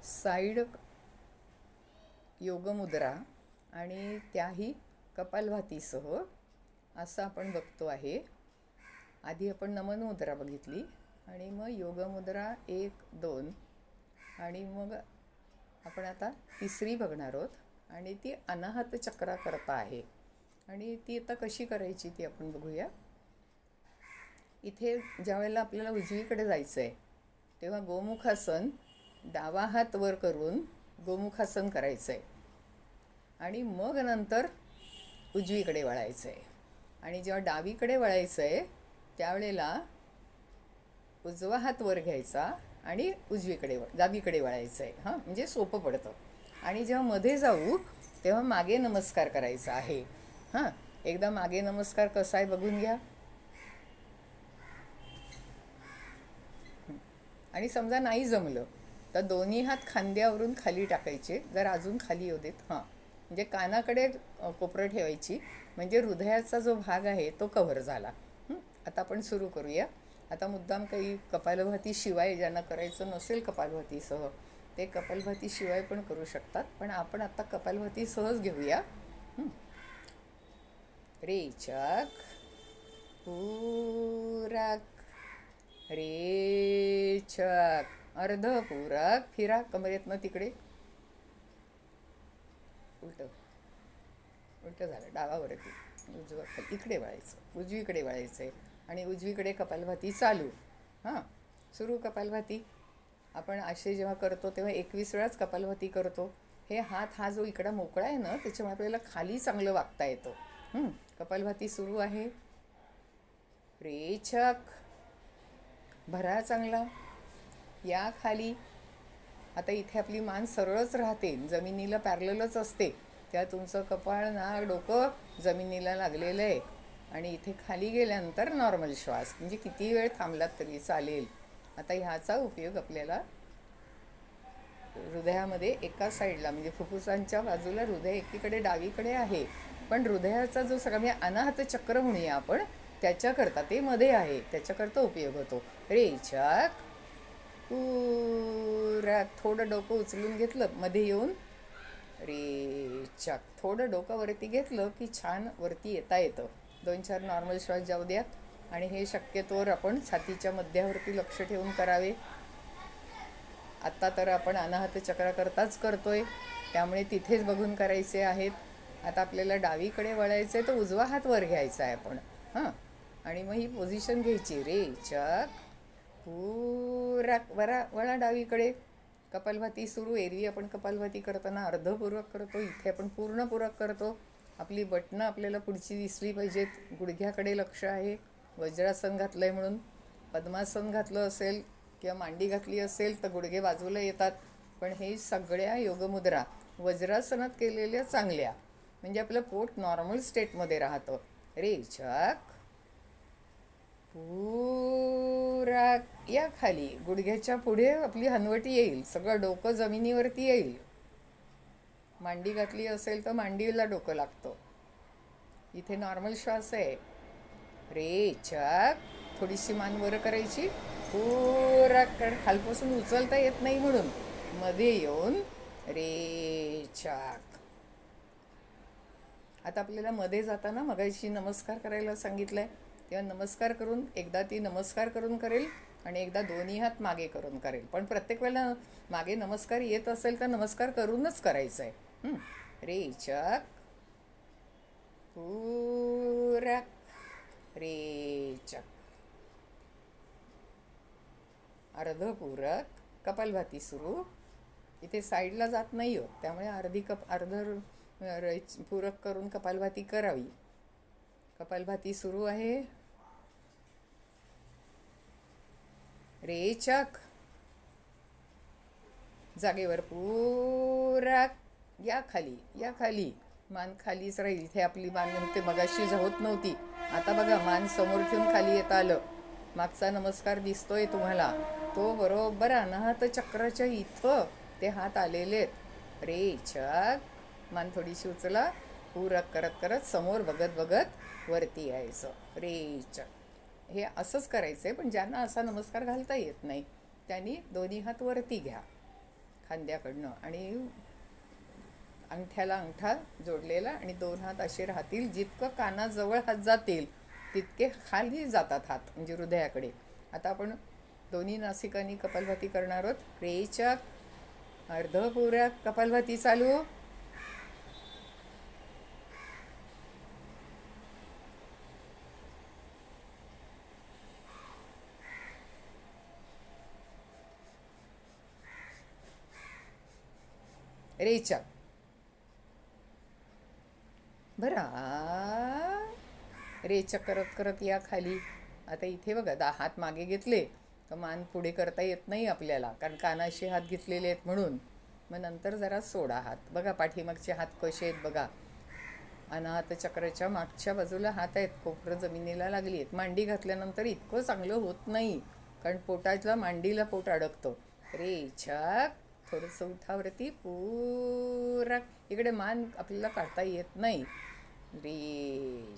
Side योगमुद्रा आणि त्याही कपालभातीसह असं आपण बघतो आहे. आधी आपण नमन मुद्रा बघितली आणि मग योगमुद्रा 1, 2 आणि मग आपण आता तिसरी बघणार आहोत आणि ती अनाहत चक्रा करता आहे. आणि ती आता कशी करायची ती आपण बघूया. इथे ज्या वेळेला आपल्याला उजवीकडे जायचं आहे तेव्हा गोमुखासन डावा हात वर करून गोमुखासन करायचं आहे आणि मग नंतर उजवीकडे वळायचं आहे. आणि जेव्हा डावीकडे वळायचं आहे त्यावेळेला उजवा हात वर घ्यायचा आणि डावीकडे वळायचं आहे. हां, म्हणजे सोपं पडतं. आणि जेव्हा मध्ये जाऊ तेव्हा मागे नमस्कार करायचा आहे. हां, एकदा मागे नमस्कार कसा आहे बघून घ्या. आणि समजा नाही जमलं तर दोन्ही हात खांद्यावरून खाली टाकायचे, जर अजून खाली येऊ देत. हां, म्हणजे कानाकडे कोपरं ठेवायची, म्हणजे हृदयाचा जो भाग आहे तो कव्हर झाला. आता आपण सुरू करूया. आता मुद्दाम काही कपालभाती शिवाय ज्यांना करायचं नसेल कपालभातीसह ते कपालभाती शिवाय पण करू शकतात, पण आपण आता कपालभाती सहज घेऊया. रेचक पूरक, रेचक अर्धपूरक, फिरा कमरेतनं तिकडे, उलट झालं, डावावरती उजवा खाली, इकडे वळायचं, उजवीकडे वळायचं आहे आणि उजवीकडे कपालभाती चालू. हां, सुरू कपालभाती. आपण असे जेव्हा करतो तेव्हा 21 वेळाच कपालभाती करतो. हे हा जो इकडा मोकळा आहे ना त्याच्यामुळे आपल्याला खाली चांगलं वागता येतं. कपालभाती सुरू आहे. रेचक, भरा चांगला, या खाली. आता इथे आपली मान सरळच राहते, जमिनीला पॅरललच असते, त्या तुमचं कपाळ, नाक, डोकं जमिनीला लागलेलं आहे. आणि इथे खाली गेल्यानंतर नॉर्मल श्वास, म्हणजे किती वेळ थांबलात तरी चालेल. आता ह्याचा उपयोग आपल्याला हृदयामध्ये एका साईडला, म्हणजे फुफ्फुसांच्या बाजूला हृदय एकीकडे डावीकडे आहे, पण हृदयाचा जो सगळा म्हणजे अनाहत चक्र म्हणूया आपण, त्याच्याकरता ते मध्ये आहे, त्याच्याकरता उपयोग होतो. रेचक पूरक, थोडं डोकं उचलून घेतलं मध्ये येऊन, रेचक, थोडं डोकं वरती घेतलं की छान वरती येता येतं. 2-4 नॉर्मल श्वास जाऊ द्यात आणि हे शक्यतोवर आपण छातीच्या मध्यावरती लक्ष ठेवून करावे. आत्ता तर आपण अनाहत चक्राकरताच करतोय, त्यामुळे तिथेच बघून करायचे आहेत. आता आपल्याला डावीकडे वळायचं आहे तर उजवा हात वर घ्यायचा आहे आपण. हां, आणि मग ही पोझिशन घ्यायची. रेचक पूरक, वळा डावीकडे. कपालभाती सुरू. एरवी आपण कपालभाती करताना अर्धपूरक करतो, इथे आपण पूर्ण पूरक करतो. आपली बटणं आपल्याला पुढची दिसली पाहिजेत. गुडघ्याकडे लक्ष आहे. वज्रासन घातलं आहे म्हणून. पद्मासन घातलं असेल किंवा मांडी घातली असेल तर गुडघे बाजूला येतात, पण हे सगळ्या योगमुद्रा वज्रासनात केलेल्या चांगल्या, म्हणजे आपलं पोट नॉर्मल स्टेटमध्ये राहतं. रेचक पूरक, या खाली. गुडघ्याच्या पुढे आपली हनवटी येईल, सगळं डोकं जमिनीवरती येईल. मांडी घातली असेल तर मांडीला डोकं लागतं. इथे नॉर्मल श्वास आहे. रेचक, थोडीशी मान वर करायची. पूरक, कारण खालपासून उचलता येत नाही म्हणून मध्ये येऊन रेचक. आता आपल्याला मध्ये जाताना मगाशी नमस्कार करायला सांगितलंय, तेव्हा नमस्कार करून एकदा ती नमस्कार करून करेल आणि एकदा दोन्ही हात मागे करून करेल. पण प्रत्येक वेळेला मागे नमस्कार येत असेल तर नमस्कार करूनच करायचं आहे. रेचक पूरक, रेचक अर्धपूरक. कपालभाती सुरू. इथे साईडला जात नाही हो, त्यामुळे अर्ध पूरक करून कपालभाती करावी. कपालभाती सुरू आहे. रेचक, जागेवर पूरक, या खाली, या खाली. मान खालीच राहील. इथे आपली मान नव्हते मगाशी होत नव्हती, आता बघा मान समोर ठेवून खाली येता आलं. मागचा नमस्कार दिसतोय तुम्हाला, तो बरोबर अनाहत चक्राच्या इथं ते हात आलेले आहेत. रेचक, मान थोडीशी उचला. पूरक करत करत समोर बघत बघत वरती यायचं. रेचक, हे असंच करायचं आहे. पण ज्यांना असा नमस्कार घालता येत नाही त्यांनी दोन्ही हात वरती घ्या. खांद्याकडनं आणि अंगठ्याला अंगठा जोडलेला आणि 2 हात असे राहतील. जितकं कानाजवळ हात जातील तितके खाली जातात हात, म्हणजे हृदयाकडे. आता आपण दोन्ही नासिकांनी कपालभाती करणार आहोत. रेचक अर्धपूरक कपालभाती चालू. रेचक बरा. रेचक करत करत या खाली. आता इथे बघा, हात मागे घेतले तर मान पुढे करता येत नाही आपल्याला, कारण कानाशी हात घेतलेले आहेत म्हणून. मग नंतर जरा सोडा हात. बघा पाठीमागचे हात कसे आहेत बघा. अनाहत चक्राच्या मागच्या बाजूला हात आहेत, कोपरं जमिनीला लागली आहेत. मांडी घातल्यानंतर इतकं चांगलं होत नाही, कारण पोटातला मांडीला पोट अडकतं. रेचक थोडंसं उठावरती पूरक. इकडे मान आपल्याला काढता येत नाही. रे